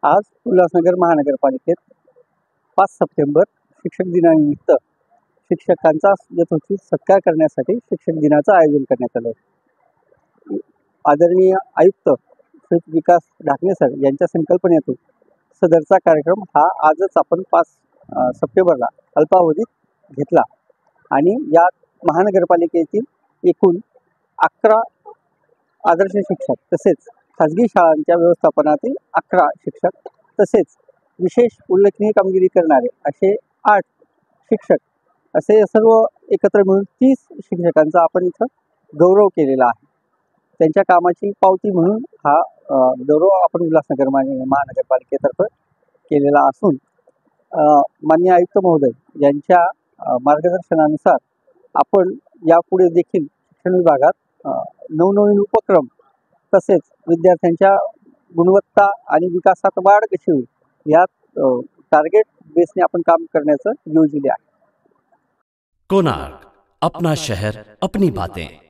आज उल्हासनगर महानगरपालिकेत 5 सप्टेंबर शिक्षक दिनानिमित्त शिक्षकांचा यथोचित सत्कार करण्यासाठी शिक्षक दिनाचं आयोजन करण्यात आलं. आदरणीय आयुक्त श्री विकास ढाकणे सर यांच्या संकल्पनेतून सदरचा कार्यक्रम हा आजच आपण 5 सप्टेंबरला अल्पावधीत घेतला आणि या महानगरपालिकेतील एकूण 11 आदर्श शिक्षक तसेच खाजगी शाळांच्या व्यवस्थापनातील 11 शिक्षक तसेच विशेष उल्लेखनीय कामगिरी करणारे असे 8 शिक्षक असे सर्व एकत्र मिळून 30 शिक्षकांचा आपण इथं गौरव केलेला आहे. त्यांच्या कामाची पावती म्हणून हा गौरव आपण उल्हासनगर महानगरपालिकेतर्फे केलेला असून माननीय आयुक्त महोदय यांच्या मार्गदर्शनानुसार आपण यापुढे देखील शिक्षण विभागात नवनवीन उपक्रम तसेच विद्यार्थ्यांच्या गुणवत्ता आणि विकासात वाढ कशी होईल यात टार्गेट बेसने आपण काम करण्याचं योजिले आहे. कोणार्क, अपना शहर अपनी बातें.